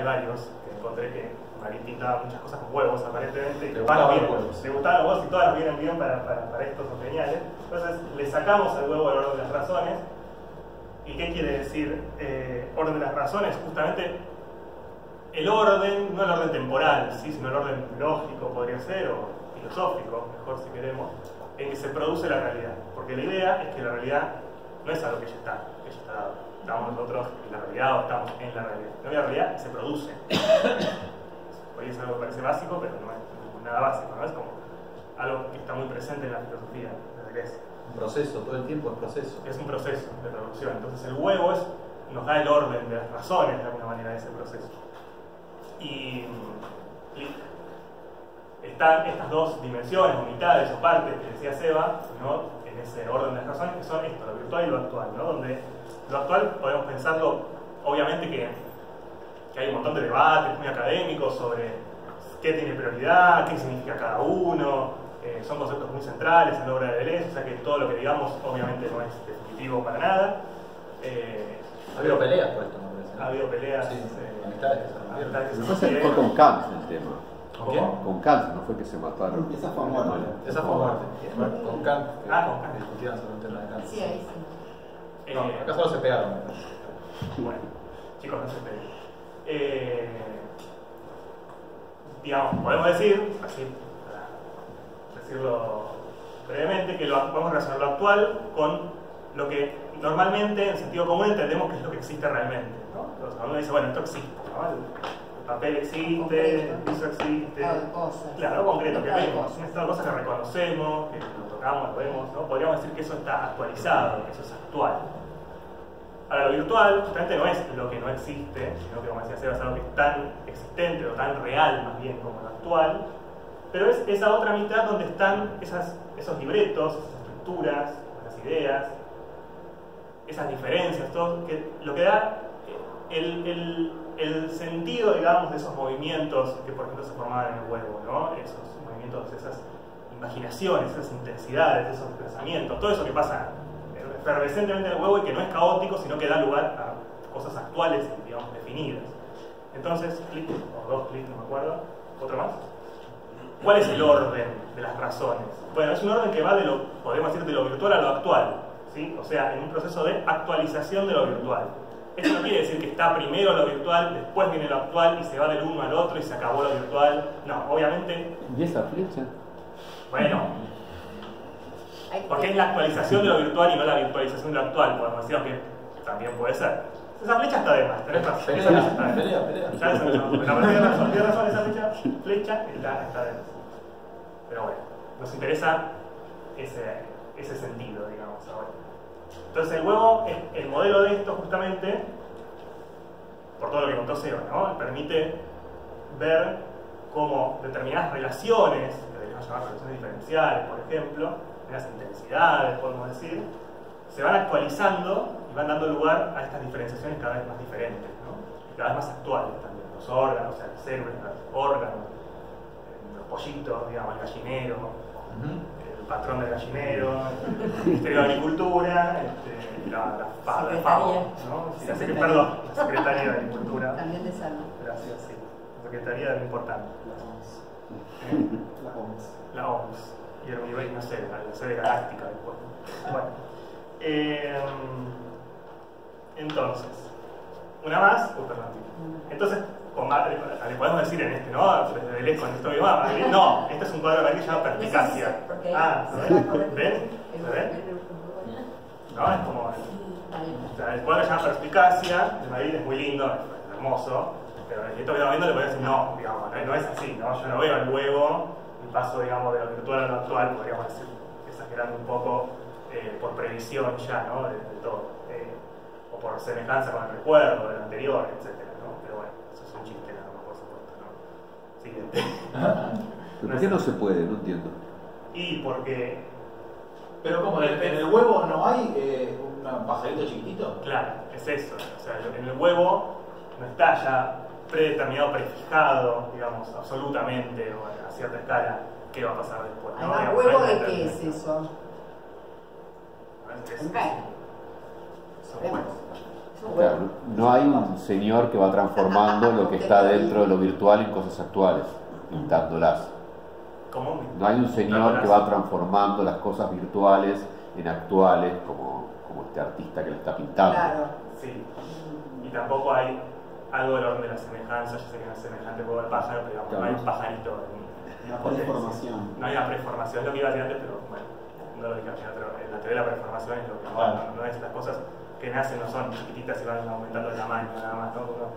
varios que encontré que Marín pintaba muchas cosas con huevos aparentemente, y Le gustaban los huevos. le gustaban los huevos y todas vienen bien para esto, son geniales. Entonces le sacamos al huevo el orden de las razones. ¿Y qué quiere decir orden de las razones? Justamente el orden, no el orden temporal, ¿sí? Sino el orden lógico podría ser, o filosófico, mejor si queremos, en que se produce la realidad. Porque la idea es que la realidad no es algo que ya está dado. Estamos nosotros en la realidad o estamos en la realidad. No, la realidad se produce. Hoy es algo que parece básico, pero no es nada básico, ¿no? Es como algo que está muy presente en la filosofía de la Grecia. Un proceso, todo el tiempo es proceso. Es un proceso de producción. Entonces el huevo nos da el orden de las razones de alguna manera de ese proceso. Y están estas dos dimensiones, o mitades o partes que decía Seba, ¿no? En ese orden de las razones, que son esto, lo virtual y lo actual, ¿no? Donde lo actual podemos pensarlo, obviamente que hay un montón de debates muy académicos sobre qué tiene prioridad, qué significa cada uno, son conceptos muy centrales en la obra de Deleuze, o sea que todo lo que digamos obviamente no es definitivo para nada. Ha habido peleas por esto, me parece. Ha habido peleas. Sí, amistades que se rompieron. No sé, fue con Kant el tema. ¿Con quién? Con Kant, no fue que se mataron. Esa fue muerte. Esa fue muerte. Con Kant. Con Kant. Discutían sobre un tema de Kant. Sí, ahí sí. No, acá solo se pegaron. Bueno, chicos, no se peleen. Digamos, podemos decir, así para decirlo brevemente, que vamos a relacionar lo actual con lo que normalmente en sentido común entendemos que es lo que existe realmente, ¿no? Entonces, uno dice, bueno, esto existe, ¿no? El papel existe, el piso existe, claro, concreto, que vemos, un estado de cosas que reconocemos, que lo tocamos, lo vemos, ¿no? Podríamos decir que eso está actualizado, que eso es actual. Ahora, lo virtual justamente no es lo que no existe, sino que, como decía Seba, es algo que es tan existente o tan real más bien como lo actual, pero es esa otra mitad donde están esos libretos, esas estructuras, esas ideas, esas diferencias, todo, que lo que da el sentido, digamos, de esos movimientos que, por ejemplo, se formaban en el huevo, ¿no? Esos movimientos, esas imaginaciones, esas intensidades, esos pensamientos, todo eso que pasa efervescentemente en el huevo y que no es caótico, sino que da lugar a cosas actuales, digamos, definidas. Entonces, clic, o dos clics, no me acuerdo, otro más. ¿Cuál es el orden de las razones? Bueno, es un orden que va de lo, podemos decir, de lo virtual a lo actual, ¿sí? O sea, en un proceso de actualización de lo virtual. Esto no quiere decir que está primero lo virtual, después viene lo actual y se va del uno al otro y se acabó lo virtual. No, obviamente... ¿Y esa flecha? Bueno, porque es la actualización de lo virtual y no la virtualización de lo actual, podemos decir, aunque también puede ser. Esa flecha está de más, tenés razón. Esa flecha está de más. Pelea. Ya eso no, la verdad tiene razón, esa flecha está de más. Pero bueno, nos interesa ese sentido, digamos, ahora. Entonces el huevo, el modelo de esto justamente, por todo lo que contó Seba, ¿no? Permite ver cómo determinadas relaciones, que deberíamos llamar relaciones diferenciales, por ejemplo, unas intensidades, podemos decir, se van actualizando y van dando lugar a estas diferenciaciones cada vez más diferentes, ¿no? Y cada vez más actuales también. Los órganos, o sea, las células, los órganos, los pollitos, digamos, el gallinero, el patrón del gallinero, el Ministerio de Agricultura, la FAO, ¿no? Sí, la Secretaría de Agricultura. También de salud. Gracias, sí. La Secretaría de lo importante. La OMS. Y el universo, no sé, la sede galáctica después. Bueno. Entonces, una más. Perdón. Entonces, le podemos decir en este, ¿no? Desde el con esto que va. No, este es un cuadro de Madrid que se llama Perspicacia. ¿Ven? ¿Se ven? No, es como. O sea, el cuadro se llama Perspicacia de Madrid, es muy lindo, es hermoso. Pero esto que estamos viendo le podemos decir, no, digamos, no es así, ¿no? Yo no veo el huevo y paso, digamos, de lo virtual a lo actual, podríamos decir, exagerando un poco por previsión ya, ¿no? De todo. O por semejanza con el recuerdo del anterior, etc. ¿no? Pero bueno, eso es un chiste, nada más, por supuesto, ¿no? Siguiente. ¿Pero por qué no se puede? No entiendo. Y porque... Pero como en el huevo no hay un pajarito chiquitito. Claro, es eso. O sea, en el huevo no está ya predeterminado, prefijado, digamos, absolutamente o a cierta escala qué va a pasar después, ¿no? Además, ¿huevo de qué es eso? Es Okay. son huevos. Claro, no hay un señor que va transformando lo que está dentro de lo virtual en cosas actuales, pintándolas. ¿Cómo? No hay un señor que va transformando las cosas virtuales en actuales, como este artista que le está pintando. Claro. Sí. Y tampoco hay algo del orden de la semejanza, yo sé que no es semejante como el pájaro, pero digamos, Claro. no hay un pajarito. Una preformación. No hay una preformación, lo que iba a decir antes, pero bueno, no lo dije al final, pero la teoría de la preformación es lo que no es las cosas que nacen, no son chiquititas y van aumentando el tamaño, nada más, ¿no? Uno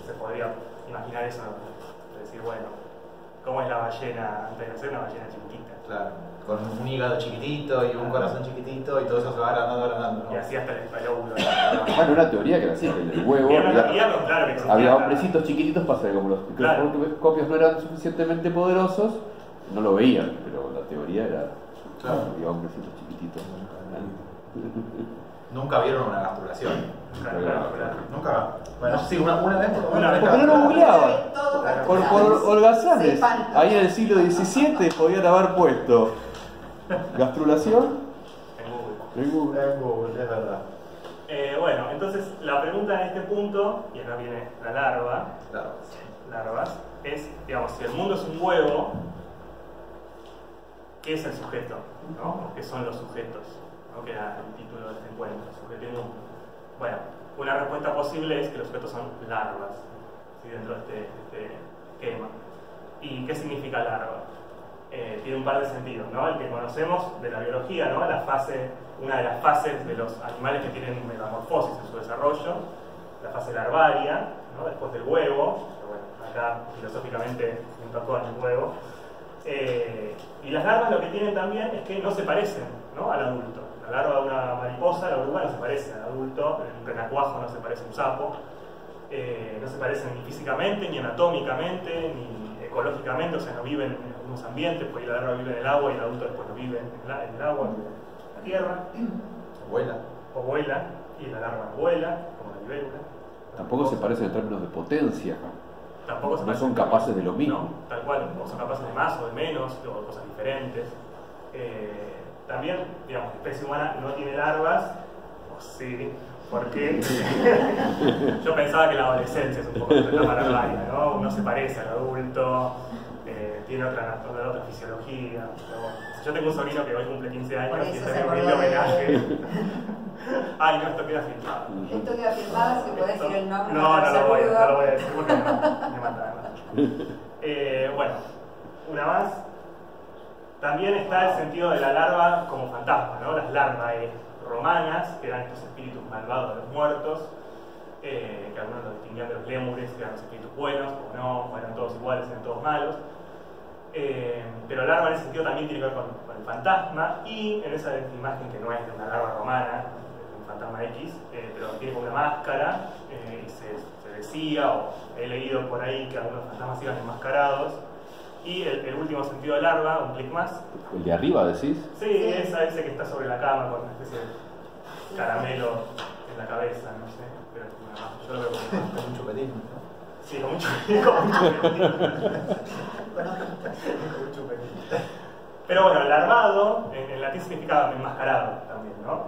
se podría imaginar eso, de decir, bueno, ¿cómo es la ballena antes de nacer? Una ballena chiquitita. Claro, con un hígado chiquitito y un corazón chiquitito y todo eso se va agrandando, Y ¿no? así hasta el espalóbulo. Bueno, una teoría que era así, que en el huevo Y era una teoría, había, pero claro que existía. había hombrecitos chiquititos, pasa que como los Claro. microscopios no eran suficientemente poderosos, no lo veían, pero la teoría era Claro. había hombrecitos chiquititos. Nunca vieron una gastrulación. Claro. Nunca. Bueno, sí, una vez por lo Una menos. vez. ¿Por qué no lo googleaban? Todo Por gastrulaciones. holgazanes. Se espantan. Ahí en el siglo XVII podían haber puesto gastrulación En Google. en Google. Es verdad. Bueno, entonces la pregunta en este punto, y acá viene la Claro. larvas, es, digamos, si el mundo es un huevo, ¿qué es el sujeto? ¿No? ¿O qué son los sujetos? ¿No? Que era el título de este encuentro, sujeto y mundo. Bueno, una respuesta posible es que los sujetos son larvas, ¿sí? Dentro de este esquema. ¿Y qué significa larva? Tiene un par de sentidos, ¿no? El que conocemos de la biología, ¿no? Una de las fases de los animales que tienen metamorfosis en su desarrollo, la fase larvaria, ¿no? Después del huevo, pero bueno, acá filosóficamente junto con el huevo. Y las larvas lo que tienen también es que no se parecen, ¿no? Al adulto. La larva de una mariposa, la oruga, no se parece al adulto, el renacuajo no se parece a un sapo, no se parecen ni físicamente, ni anatómicamente, ni ecológicamente, o sea, no viven en los mismos ambientes, porque la larva vive en el agua y el adulto después no vive en el agua, en la tierra, Vuela. o vuela, y la larva no vuela, como la libélula. Tampoco se parecen en términos de potencia. Tampoco se No parecen- son capaces de lo mismo. No, tal cual, o son capaces de más o de menos, o cosas diferentes. También, digamos, la especie humana no tiene larvas, o sí, porque yo pensaba que la adolescencia es un poco la etapa larvaria, ¿no? Uno se parece al adulto, tiene otra fisiología. Pero bueno, yo tengo un sobrino que hoy cumple 15 años Por y eso está se en un acordó de- homenaje. Ay, no, esto queda filmado. Esto queda filmado, si podés decir el nombre. No, para no lo voy saludo. a decir porque me mata. Bueno, una más. También está el sentido de la larva como fantasma, ¿no? Las larvae romanas, que eran estos espíritus malvados de los muertos, que algunos los distinguían de los lémures, que eran los espíritus buenos, o no, o eran todos iguales, eran todos malos. Pero larva en ese sentido también tiene que ver con el fantasma, y en esa imagen que no es de una larva romana, es un fantasma X, pero tiene como una máscara, y se decía, o he leído por ahí que algunos fantasmas iban enmascarados. Y el último sentido de larva, un clic más. ¿El de arriba decís? Sí, ese que está sobre la cama con una especie de caramelo en la cabeza, no sé. Pero es como una, yo lo veo como Con un chupetín. sí, como un chupetín. Como un chupetín. Pero bueno, el larvado en latín significa enmascarado también, ¿no?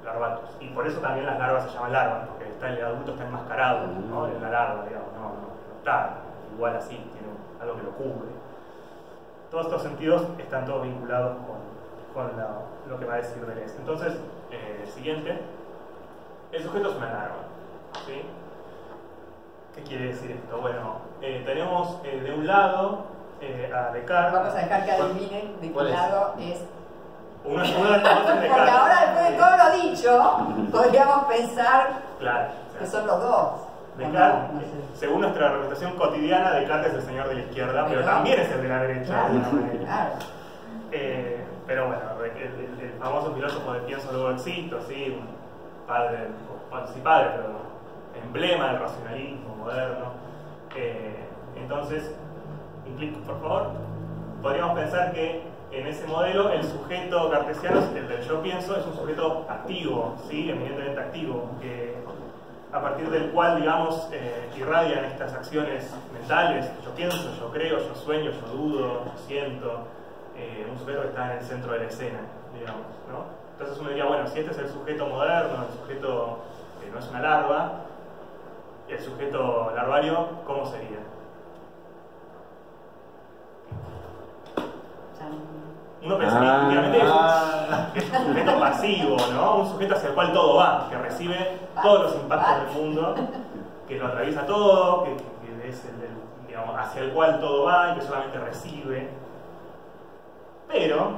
Larvatus. Y por eso también las larvas se llaman larvas, porque el adulto está enmascarado, ¿no? En la larva, digamos, no está igual así, tiene algo que lo cubre. Todos estos sentidos están todos vinculados con lo que va a decir Deleuze. Entonces, siguiente, el sujeto es una larva, ¿sí? ¿Qué quiere decir esto? Bueno, tenemos de un lado a Descartes. Vamos a dejar que adivinen de ¿Cuál qué es? lado es. Uno de los dos es Porque Descartes. ahora, después de todo lo dicho, podríamos pensar Claro. que son los dos. Descartes, No sé. según nuestra representación cotidiana, Descartes es el señor de la izquierda, pero Pero- también es el de la derecha. Claro, de alguna manera. claro. Pero bueno, el famoso filósofo de pienso luego existo, ¿sí? Un padre, sí padre, pero emblema del racionalismo moderno. Entonces, un clic por favor. Podríamos pensar que en ese modelo el sujeto cartesiano, el del yo pienso, es un sujeto activo, ¿sí? Eminentemente activo, que a partir del cual, digamos, irradian estas acciones mentales. Yo pienso, yo creo, yo sueño, yo dudo, yo siento. Un sujeto que está en el centro de la escena, digamos, ¿no? Entonces uno diría, bueno, si este es el sujeto moderno, el sujeto que no es una larva, el sujeto larvario, ¿cómo sería? Uno pensaría que es un sujeto pasivo, ¿no? Un sujeto hacia el cual todo va, que recibe todos los impactos del mundo, que lo atraviesa todo, que es digamos, hacia el cual todo va y que solamente recibe. Pero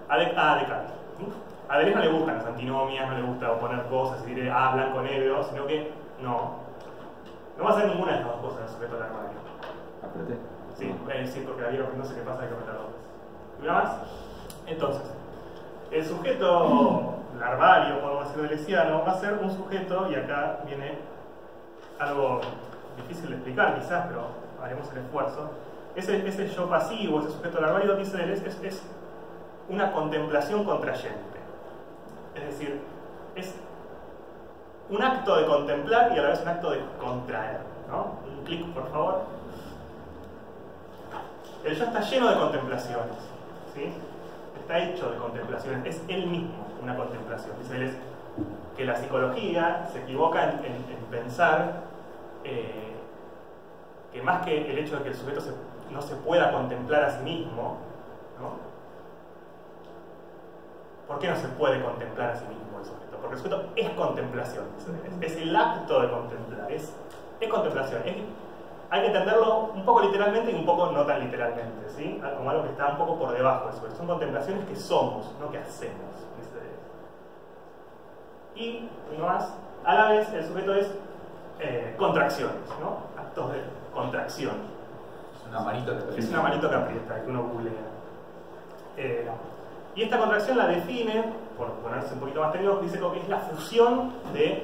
a Descartes, ¿sí? A Deleuze no le gustan las antinomias, no le gusta oponer cosas y decir blanco, negro, sino que no va a hacer ninguna de estas dos cosas el sujeto larvario. Apreté. Sí, porque la vieron, no sé qué pasa, hay que apretar dos veces. ¿Y una más? Entonces, el sujeto larvario, podemos decir deleuziano, va a ser un sujeto, y acá viene algo difícil de explicar quizás, pero haremos el esfuerzo. Ese yo pasivo, ese sujeto larvario, dice Deleuze, es una contemplación contrayente. Es decir, es un acto de contemplar y a la vez un acto de contraer, ¿no? Un clic, por favor. El yo está lleno de contemplaciones, ¿sí? Está hecho de contemplaciones, es él mismo una contemplación. Dice Deleuze que la psicología se equivoca en pensar que más que el hecho de que el sujeto no se pueda contemplar a sí mismo, ¿no? ¿Por qué no se puede contemplar a sí mismo el sujeto? Porque el sujeto es contemplación, es el acto de contemplar, es contemplación. Hay que entenderlo un poco literalmente y un poco no tan literalmente, ¿sí? Como algo que está un poco por debajo de eso. Son contemplaciones que somos, no que hacemos. Y uno más, a la vez el sujeto es contracciones, ¿no? Actos de contracción. Es una manito que aprieta. Es una manito que aprieta, que uno googlea. Y esta contracción la define, por ponerse un poquito más técnico, dice que es la fusión de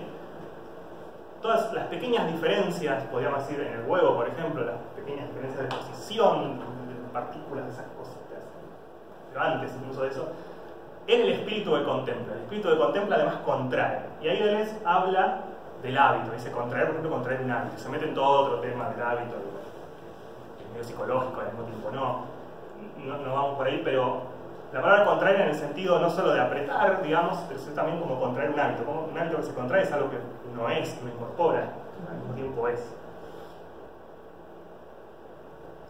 todas las pequeñas diferencias, podríamos decir en el huevo, por ejemplo, las pequeñas diferencias de posición, de partículas, de esas cosas, pero antes incluso de eso, en el espíritu que contempla. El espíritu que contempla además contrae. Y ahí Deleuze habla del hábito, dice contraer, por ejemplo, contraer un hábito. Se mete en todo otro tema del hábito, el medio psicológico, al mismo tiempo no vamos por ahí, pero la palabra contraer en el sentido no solo de apretar, digamos, pero también como contraer un hábito. Como un hábito que se contrae es algo que uno es, uno incorpora, al mismo tiempo es.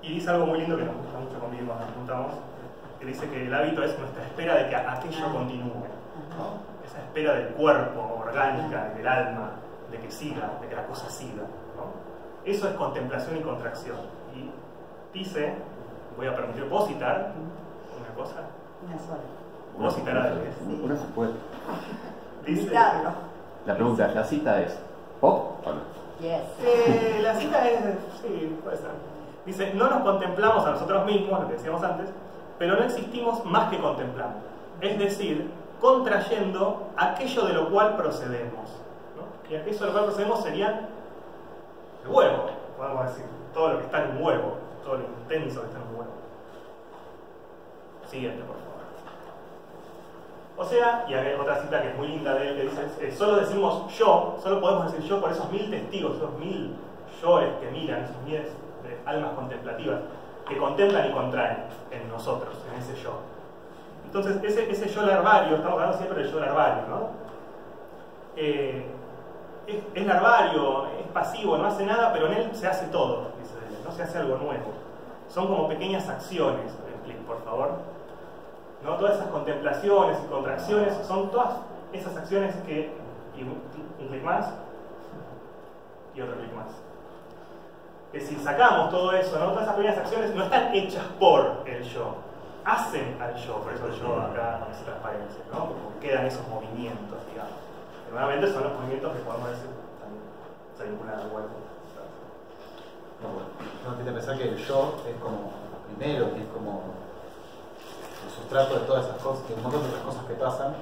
Y dice algo muy lindo que nos gusta mucho conmigo cuando nos preguntamos, que dice que el hábito es nuestra espera de que aquello continúe, ¿no? Esa espera del cuerpo, orgánica, del alma, de que siga, de que la cosa siga, ¿no? Eso es contemplación y contracción. Y dice, voy a permitir, ¿puedo citar una cosa? Una sola. ¿Puedo citar a Deleuze? Una se puede. Dice, La pregunta es, ¿la cita es pop o no? Yes. la cita es, sí, puede ser. Dice, no nos contemplamos a nosotros mismos, lo que decíamos antes, pero no existimos más que contemplando. Es decir, contrayendo aquello de lo cual procedemos, ¿no? Y aquello de lo cual procedemos sería el huevo, podemos decir, todo lo que está en un huevo, todo lo intenso que está en un huevo. Siguiente, por favor. O sea, y hay otra cita que es muy linda de él, que dice, solo decimos yo, solo podemos decir yo por esos 1000 testigos, esos 1000 yoes que miran, esos 1000 almas contemplativas, que contemplan y contraen en nosotros, en ese yo. Entonces, ese yo larvario, estamos hablando siempre del yo larvario, ¿no? Es larvario, es pasivo, no hace nada, pero en él se hace todo, dice él, no se hace algo nuevo. Son como pequeñas acciones, clic, por favor. ¿No? Todas esas contemplaciones y contracciones son todas esas acciones que, y un clic más, y otro clic más. Que si sacamos todo eso, ¿no? Todas esas pequeñas acciones no están hechas por el yo, hacen al yo, por eso el yo acá con esa transparencia, ¿no? Porque quedan esos movimientos, digamos. Que nuevamente son los movimientos que podemos decir también se vinculan al cuerpo. Tengo que pensar que el yo es como primero, que es como el sustrato de todas esas cosas, de un montón de otras cosas que pasan,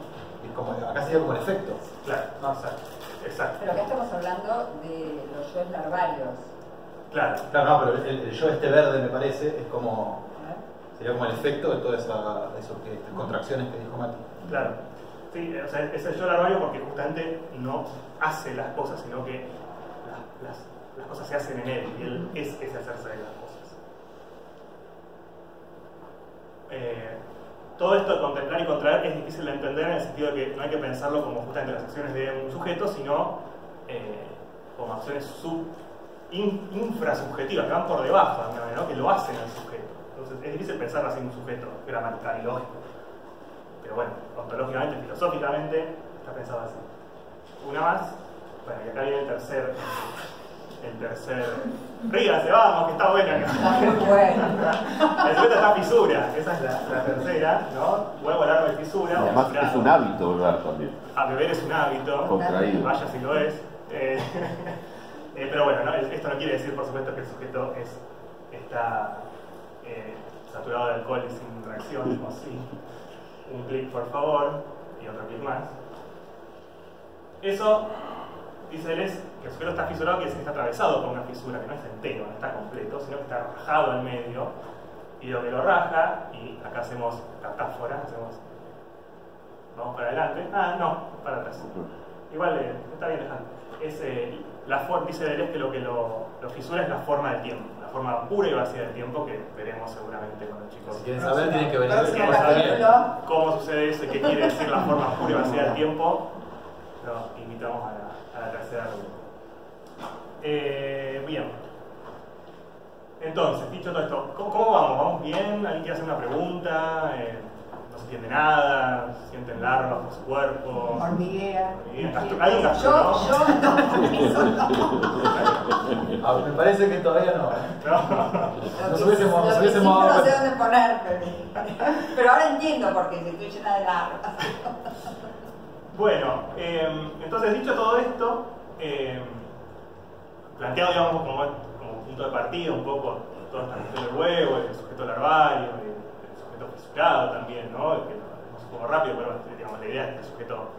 y como, acá sería como el efecto. Claro, no, exacto. Pero acá estamos hablando de los yoes larvarios. Claro. Claro, no, pero el yo este verde me parece, es como, sería como el efecto de todas esas contracciones que dijo Mati. Claro. Sí, o sea, es el yo larvario porque justamente no hace las cosas, sino que las cosas se hacen en él, y él es ese hacerse de las cosas. todo esto de contemplar y contraer es difícil de entender en el sentido de que no hay que pensarlo como justamente las acciones de un sujeto, sino como acciones infrasubjetivas, que van por debajo, ¿no? Que lo hacen al sujeto. Entonces es difícil pensarlo así en un sujeto gramatical y lógico. Pero bueno, ontológicamente, filosóficamente, está pensado así. Una más. Bueno, y acá viene el tercer. Ríganse, vamos, que está buena. Está muy bueno. El sujeto está fisura, esa es la tercera, ¿no? Huevo largo de fisura. Y además fisura. es un hábito beber también. A beber es un hábito. Contraído. Vaya si lo es. Pero bueno, ¿no? Esto no quiere decir, por supuesto, que el sujeto está saturado de alcohol y sin reacción, o sí. Un clic, por favor, y otro clic más. Eso, dice él, es que el sujeto está fisurado, quiere decir que está atravesado por una fisura, que no es entero, no está completo, sino que está rajado al medio, y donde lo raja, y acá hacemos catáfora, vamos para adelante, no, para atrás. Igual está bien dejando. Dice Deleuze que lo que lo fisura es la forma del tiempo, la forma pura y vacía del tiempo, que veremos seguramente con los chicos. Si quieren saber, tienen que venir. Próximo capítulo. ¿Cómo sucede eso y qué quiere decir la forma pura y vacía del tiempo? Los invitamos a la tercera reunión. Bien. Entonces, dicho todo esto, ¿cómo vamos? ¿Vamos bien? ¿Alguien quiere hacer una pregunta? ¿No se entiende nada? ¿Se sienten largos por su cuerpo? Hormiguea. ¿Alguien gastó, no? Yo no. Me parece que todavía no. Nos hubiésemos Lo que sí dado no sé cuenta. dónde poner, pero ahora entiendo porque estoy llena de largas. Bueno, entonces dicho todo esto, planteado digamos como punto de partida un poco toda esta cuestión del huevo, el sujeto larvario, el sujeto fisurado también, ¿no? Que no es un poco rápido, pero digamos, la idea es que el sujeto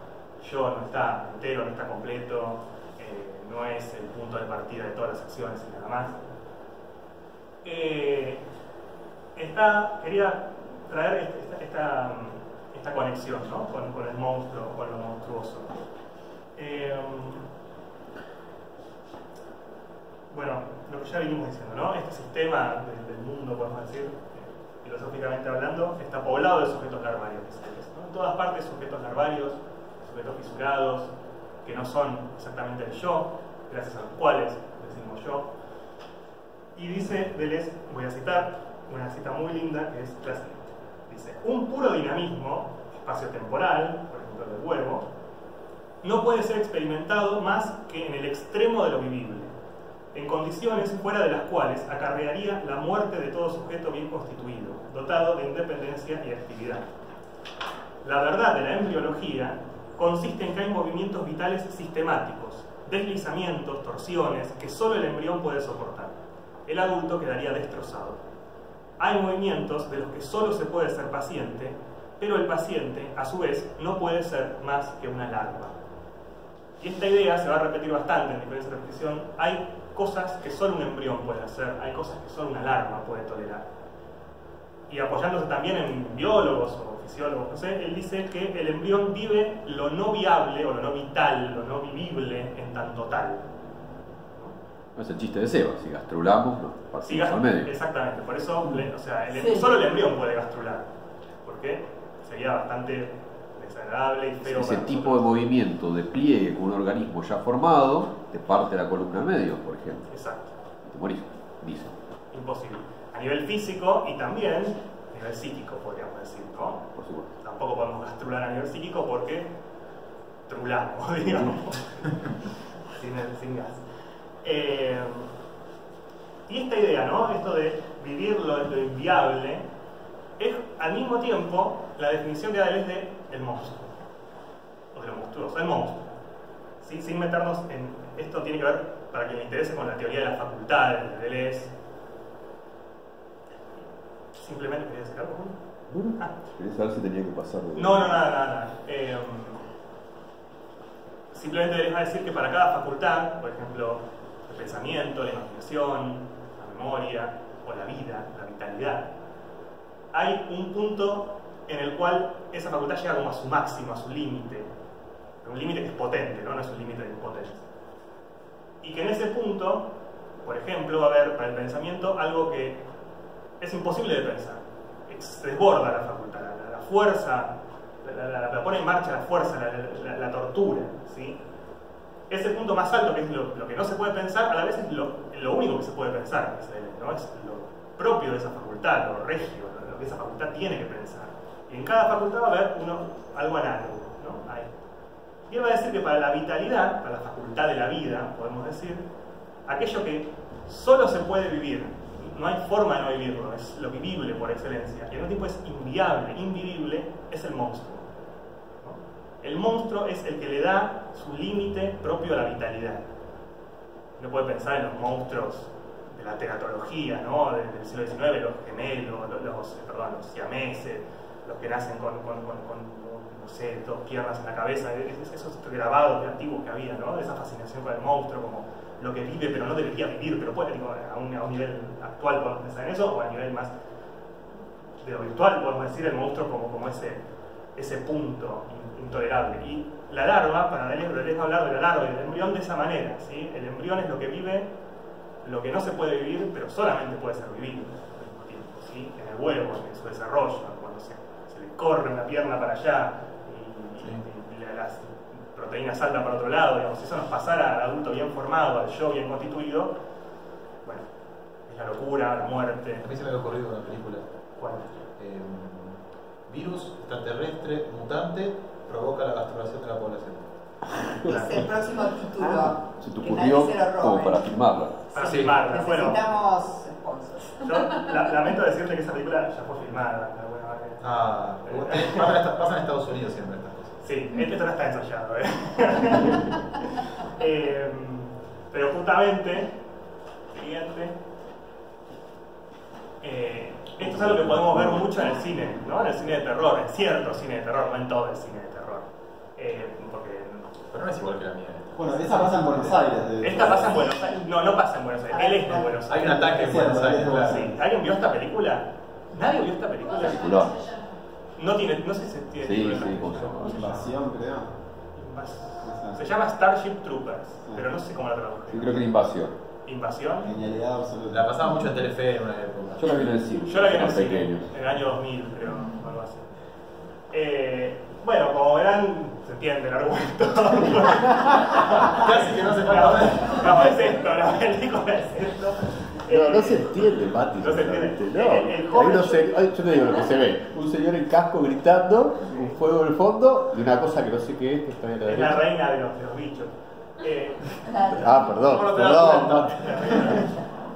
yo no está entero, no está completo, no es el punto de partida de todas las acciones y nada más. Quería traer esta conexión, ¿no? con el monstruo, con lo monstruoso. Bueno, lo que ya venimos diciendo, ¿no? Este sistema del mundo, podemos decir, filosóficamente hablando, está poblado de sujetos larvarios, ¿no? En todas partes sujetos larvarios, sujetos fisurados, que no son exactamente el yo, gracias a los cuales decimos yo. Y dice Deleuze, voy a citar una cita muy linda que es la siguiente. Dice, un puro dinamismo espacio-temporal, por ejemplo el del huevo, no puede ser experimentado más que en el extremo de lo vivible, en condiciones fuera de las cuales acarrearía la muerte de todo sujeto bien constituido, dotado de independencia y actividad. La verdad de la embriología consiste en que hay movimientos vitales sistemáticos, deslizamientos, torsiones, que solo el embrión puede soportar. El adulto quedaría destrozado. Hay movimientos de los que solo se puede ser paciente, pero el paciente, a su vez, no puede ser más que una larva. Y esta idea se va a repetir bastante en diferentes repetición. Hay cosas que solo un embrión puede hacer, hay cosas que solo una larva puede tolerar. Y apoyándose también en biólogos o fisiólogos, no sé, él dice que el embrión vive lo no viable o lo no vital, lo no vivible en tanto tal. No es el chiste de Seba, si gastrulamos, nos partimos al medio. Exactamente, por eso Sí. solo el embrión puede gastrular, porque sería bastante desagradable y feo. Ese para tipo de nosotros. movimiento de pliegue con un organismo ya formado te parte la columna al medio, por ejemplo. Exacto, Y te morís, dice. imposible. A nivel físico y también a nivel psíquico, podríamos decir, ¿no? Por supuesto. Tampoco podemos gastrular a nivel psíquico porque trulamos, digamos, sin gas. Y esta idea, ¿no? Esto de vivir lo inviable, es al mismo tiempo la definición que da Deleuze del monstruo, o de lo monstruoso, el monstruo. ¿Sí? Sin meternos en esto, tiene que ver, para quien le interese, con la teoría de las facultades de Deleuze. Simplemente quería decir algo. Ah. Quería saber si tenía que pasar de... No, nada. Simplemente les va a decir que para cada facultad, por ejemplo, el pensamiento, la imaginación, la memoria o la vida, la vitalidad, hay un punto en el cual esa facultad llega como a su máximo, a su límite. Un límite que es potente, ¿no? No es un límite de impotencia. Y que en ese punto, por ejemplo, va a haber para el pensamiento algo que es imposible de pensar. Se desborda la facultad, la fuerza, la pone en marcha la fuerza, la tortura, ¿sí? Es el punto más alto, que es lo que no se puede pensar, a la vez es lo único que se puede pensar, ¿no? Es lo propio de esa facultad, lo regio, lo que esa facultad tiene que pensar. Y en cada facultad va a haber algo análogo, ¿no? Ahí. Y él va a decir que para la vitalidad, para la facultad de la vida, podemos decir, aquello que solo se puede vivir, no hay forma de no vivirlo, es lo vivible por excelencia, y al mismo tiempo es inviable, invivible, es el monstruo. El monstruo es el que le da su límite propio a la vitalidad. Uno puede pensar en los monstruos de la teratología, ¿no? Del siglo XIX, los gemelos, los siameses, los que nacen con no sé, dos piernas en la cabeza, esos grabados antiguos que había, ¿no? De esa fascinación con el monstruo como lo que vive pero no debería vivir, pero puede, digo, a un nivel actual podemos pensar en eso, o a nivel más de lo virtual podemos decir el monstruo como ese punto intolerable. Y la larva, para darles a hablar de la larva y del embrión de esa manera, ¿sí? El embrión es lo que vive, lo que no se puede vivir, pero solamente puede ser vivido al mismo tiempo, ¿sí? En el huevo, en su desarrollo, cuando se le corre una pierna para allá y las proteínas saltan para otro lado, digamos, si eso nos pasara al adulto bien formado, al yo bien constituido, bueno, es la locura, la muerte. A mí se me había ocurrido una película. ¿Cuál? Virus extraterrestre mutante provoca la gastronación de la población. Es el próximo título. Se te que nadie ocurrió se lo robe. como para filmarla. Para Sí. filmarla. Bueno, Necesitamos sponsors. yo lamento decirte que esa película ya fue filmada de alguna manera. Pasa en Estados Unidos siempre estas cosas. Sí, esto no está ensayado, pero justamente, siguiente. Esto es algo que podemos ver mucho en el cine, ¿no? En el cine de terror, en cierto cine de terror, no en todo el cine de terror. Pero no es igual que la mía. Bueno, esa pasa en Buenos Aires. Esta pasa en Buenos Aires. No pasa en Buenos Aires. Él es de Buenos Aires. Hay un ataque en Buenos Aires. Claro. Sí. ¿Alguien vio esta película? ¿Nadie vio esta película? Peliculón. No sé si tiene Sí, título en sí, castellano. Invasión, creo. Se llama Starship Troopers, pero no sé cómo la Yo tradujeron. creo que la invasión. ¿Invasión? Genialidad absoluta. La pasaba mucho en Telefe en una época. Yo la vi en el cine. Yo la vi en el más cine, pequeño. en el año 2000, creo, o algo así. Bueno, como verán, se entiende el argumento. Casi que no se puede ver. No, es esto, la película es esto. No se entiende, Mati. No se entiende. sinceramente, El No. joven- Hay unos yo te digo lo que se ve. Un señor en casco gritando, un fuego en el fondo, y una cosa que no sé qué es, que está en la Es la derecha. reina de los bichos. Ah, perdón, ¿Cómo no te das perdón, cuenta? Mati.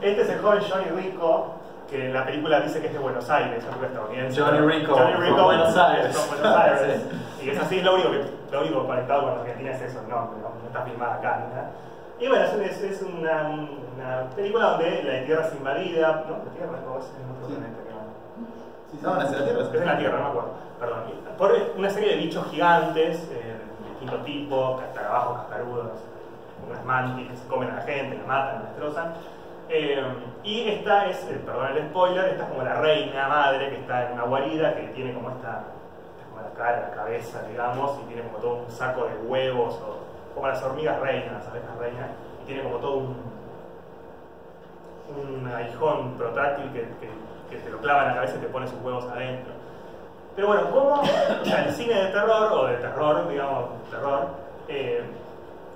Este es el joven Johnny Rico, que en la película dice que es de Buenos Aires, es una película estadounidense. Johnny Rico, Johnny Rico, from Buenos Aires. from Buenos Aires. Y es así, lo único conectado con Argentina es eso, no está filmada acá, ni nada. Y bueno, es una película donde la Tierra es invadida, ¿no? La Tierra no es en otro planeta, creo. No, en la Tierra. Es en la Tierra, no me acuerdo, perdón. Por una serie de bichos gigantes, de distinto tipo, escarabajos, cascarudos, unas mantis que se comen a la gente, la matan, la destrozan. Y esta es, perdón el spoiler, esta es como la reina madre que está en una guarida que tiene como como la cara, la cabeza, digamos, y tiene como todo un saco de huevos, o como las hormigas reinas, las abejas reinas, y tiene como todo un aguijón protráctil que te lo clava en la cabeza y te pone sus huevos adentro. Pero bueno, ¿cómo el cine de terror, o de terror, digamos, terror,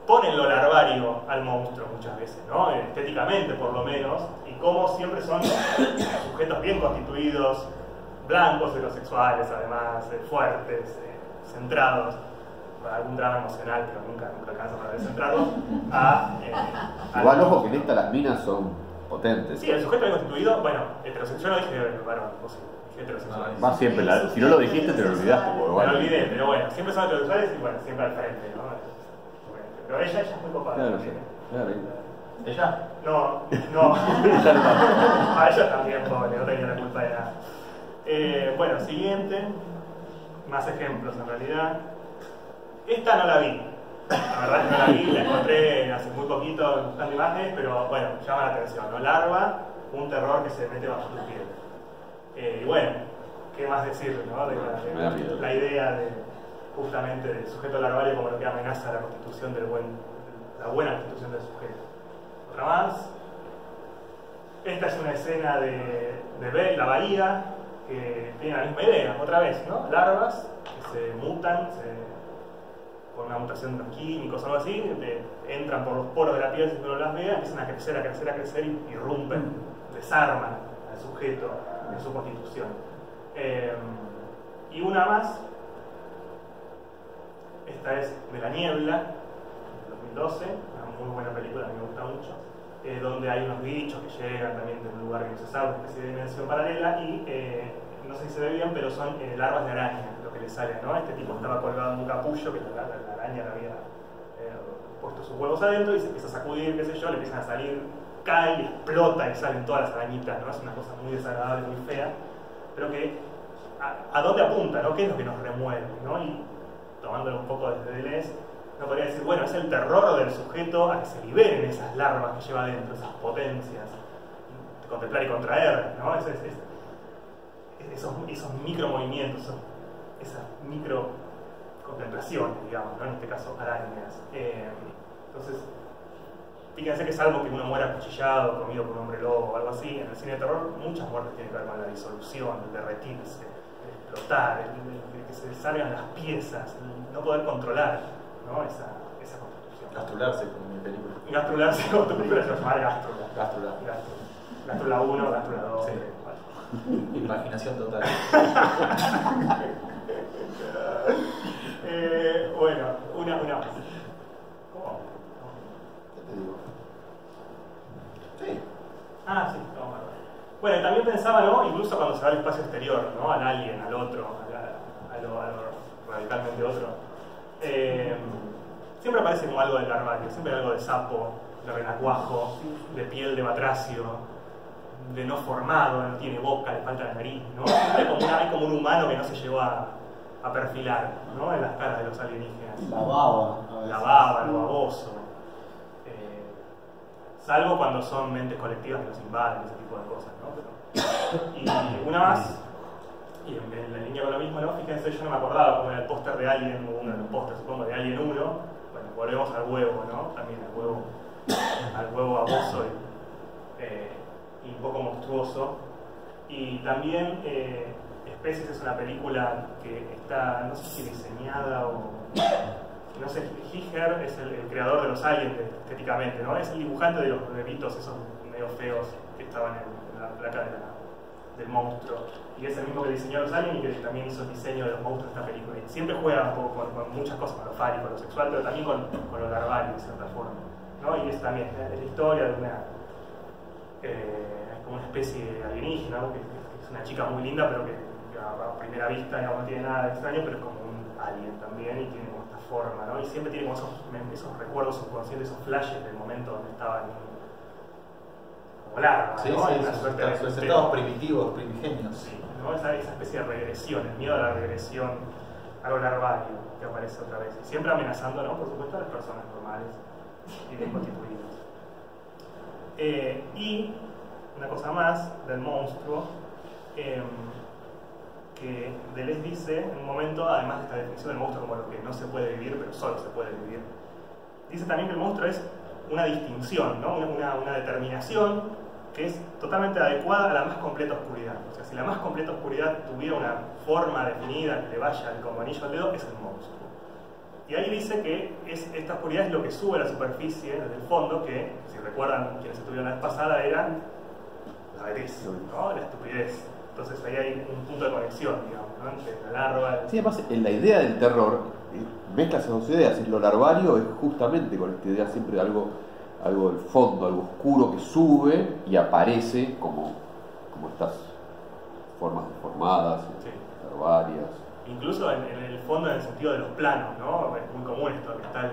ponen lo larvario al monstruo muchas veces, ¿no? Estéticamente por lo menos, y cómo siempre son sujetos bien constituidos, blancos, heterosexuales además, fuertes, centrados, para algún drama emocional, pero nunca alcanza para descentrarlo, Igual, ojo que en esta las minas son potentes. Sí, el sujeto bien constituido, bueno, heterosexual, yo no dije varón, o sí, dije heterosexual. Va siempre, si no lo dijiste te lo olvidaste. Porque, Me bueno. lo olvidé, pero bueno, siempre son heterosexuales y bueno, siempre al frente, ¿no? Pero ella es muy copada. Claro, también. claro. ¿Ella? No. A ella también, pobre, no tenía la culpa de nada. Bueno, siguiente. Más ejemplos en realidad. Esta no la vi. La verdad es que no la vi, la encontré hace muy poquito buscando imágenes, pero bueno, llama la atención, ¿no? Larva, un terror que se mete bajo tu piel. Y bueno, ¿qué más decir, no? Me da miedo. La idea de justamente del sujeto larvario como lo que amenaza la constitución la buena constitución del sujeto. Otra más. Esta es una escena de la bahía, que tienen la misma idea, otra vez, ¿no? Larvas que se mutan, por una mutación de los químicos o algo así, entran por los poros de la piel, si uno las ve, empiezan a crecer, a crecer, a crecer y irrumpen, desarman al sujeto en su constitución. Y una más, esta es de La Niebla, de 2012, una muy buena película, a mí me gusta mucho, donde hay unos bichos que llegan también de un lugar que no se sabe, una especie de dimensión paralela, y no sé si se ve bien, pero son larvas de araña lo que le sale, ¿no? Este tipo estaba colgado en un capullo que la araña le había puesto sus huevos adentro y se empieza a sacudir, qué sé yo, le empiezan a salir, cae y explota y salen todas las arañitas, ¿no? Es una cosa muy desagradable, muy fea, pero que a dónde apunta, ¿no? ¿Qué es lo que nos remueve, ¿no? Y tomándolo un poco desde Deleuze, uno podría decir, bueno, es el terror del sujeto a que se liberen esas larvas que lleva adentro, esas potencias, contemplar y contraer, ¿no? Esos micromovimientos, esas micro contemplaciones, digamos, ¿no? En este caso arañas. Entonces, fíjense que salvo que uno muera acuchillado, comido por un hombre lobo o algo así, en el cine de terror muchas muertes tienen que ver con la disolución, el derretirse, el explotar, el que se salgan las piezas, el no poder controlar, ¿no? esa constitución. Gastrularse como mi película. Gastrularse como tu película se va a llamar Gastrula. Gastrula. Gastrula 1, Gastrula 2. Sí. Imaginación total. Bueno, una más. ¿Cómo? ¿Qué te digo? Sí. Ah, sí, vamos a ver. Bueno, también pensaba, ¿no? Incluso cuando se va al espacio exterior, ¿no? Al alien, al otro, a lo radicalmente otro. Siempre aparece como algo del larvario, siempre hay algo de sapo, de renacuajo, de piel de batracio, de no formado, no tiene boca, le falta la nariz, ¿no? Hay como un humano que no se llegó a perfilar, ¿no? En las caras de los alienígenas. La baba. La baba, lo baboso. Salvo cuando son mentes colectivas que los invaden, ese tipo de cosas, ¿no? Y una más, y en la línea con lo mismo, ¿no? Fíjense, yo no me acordaba cómo era el póster de Alien, uno de los pósters, supongo, de Alien 1. Bueno, volvemos al huevo, ¿no? También al huevo baboso y un poco monstruoso. Y también Especies es una película que está, no sé si diseñada o... No sé, Giger es el creador de los aliens estéticamente, ¿no? Es el dibujante de los bebitos esos medio feos que estaban en la placa del monstruo. Y es el mismo que diseñó los aliens y que también hizo el diseño de los monstruos de esta película. Y siempre juega un poco con muchas cosas, con lo fálico, lo sexual, pero también con lo larvario, de cierta forma, ¿no? Y es también es la historia de como una especie de alienígena, ¿no? Que es una chica muy linda, pero que a primera vista no tiene nada de extraño, pero es como un alien también y tiene como esta forma, ¿no? Y siempre tiene como esos recuerdos subconscientes, esos flashes del momento donde estaban como larvas, Sí, ¿no? sí, Una suerte de sus estados primitivos, primigenios. Sí, ¿no? Esa especie de regresión, el miedo a la regresión, a lo larvario que aparece otra vez. Y siempre amenazando, ¿no? Por supuesto, a las personas normales y bien constituidas. Y una cosa más del monstruo, que Deleuze dice en un momento, además de esta definición del monstruo como lo que no se puede vivir, pero solo se puede vivir, dice también que el monstruo es una distinción, ¿no? una determinación que es totalmente adecuada a la más completa oscuridad. O sea, si la más completa oscuridad tuviera una forma definida que le vaya como anillo al dedo, es el monstruo. Y ahí dice que esta oscuridad es lo que sube a la superficie desde el fondo, que, si recuerdan quienes estuvieron la vez pasada, era la belleza, ¿no? La estupidez. Entonces ahí hay un punto de conexión, digamos, ¿no? Entre la larva... Sí, además, en la idea del terror, mezcla esas dos ideas. Y lo larvario es justamente con esta idea siempre de algo del fondo, algo oscuro que sube y aparece como estas formas deformadas, Sí. larvarias. Incluso en el fondo, en el sentido de los planos, ¿no? Es muy común esto, que está el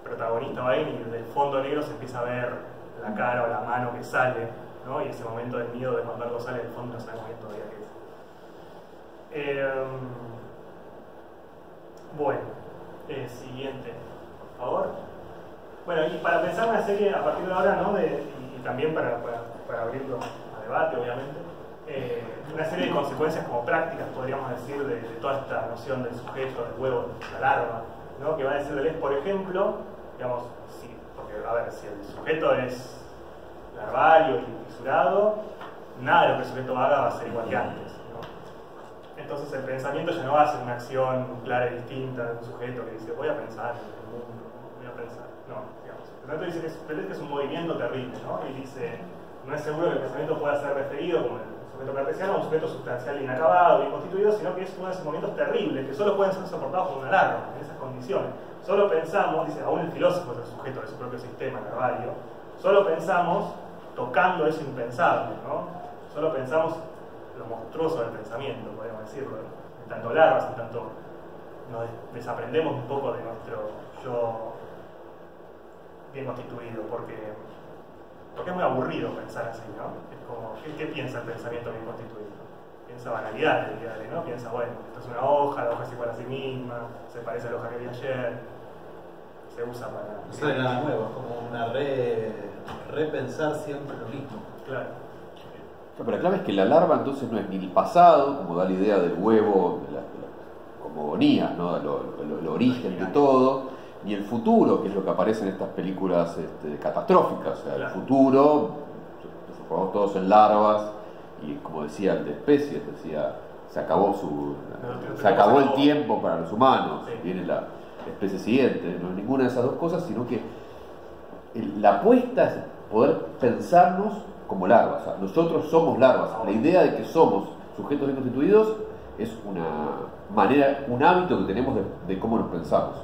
protagonista va ahí y del fondo negro se empieza a ver la cara o la mano que sale, ¿no? Y ese momento del miedo de cuando algo sale del fondo no sabemos bien todavía qué es. Bueno, siguiente, por favor. Bueno, y para pensar una serie a partir de ahora, ¿no? Y también para abrirlo a debate, obviamente, una serie de consecuencias como prácticas, podríamos decir, de toda esta noción del sujeto, del huevo, de la larva, ¿no? Que va a decir Deleuze, por ejemplo, digamos, sí, porque, a ver, si el sujeto es larvario y fisurado, nada de lo que el sujeto haga va a ser igual que antes, Entonces el pensamiento ya no hace una acción clara y distinta de un sujeto que dice voy a pensar en el mundo, voy a pensar. No, digamos. El pensamiento dice que es un movimiento terrible, ¿no? Y dice, no es seguro que el pensamiento pueda ser referido como el sujeto cartesiano a un sujeto sustancial inacabado, bien constituido, sino que es uno de esos movimientos terribles que solo pueden ser soportados por una alarma en esas condiciones. Solo pensamos, dice, aún el filósofo es el sujeto de su propio sistema, Carvalho, solo pensamos tocando eso impensable, ¿no? Solo pensamos lo monstruoso del pensamiento, podemos decirlo, en tanto larvas, en tanto nos desaprendemos un poco de nuestro yo bien constituido, porque es muy aburrido pensar así, ¿no? Es como, ¿qué piensa el pensamiento bien constituido? Piensa banalidades, ¿no? Piensa, bueno, esto es una hoja, la hoja es igual a sí misma, se parece a la hoja que vi ayer, se usa para... No sale nada nuevo, es como una repensar siempre lo mismo. Claro. Pero la clave es que la larva entonces no es ni el pasado, como da la idea del huevo, como agonía, ¿no? el origen de todo, ni el futuro, que es lo que aparece en estas películas catastróficas. O sea, el futuro, nos transformamos todos en larvas, y como decía el de especies, decía, se acabó el tiempo para los humanos, viene la especie siguiente. No es ninguna de esas dos cosas, sino que la apuesta es poder pensarnos como larvas. O sea, nosotros somos larvas. La idea de que somos sujetos bien constituidos es una manera, un hábito que tenemos de cómo nos pensamos.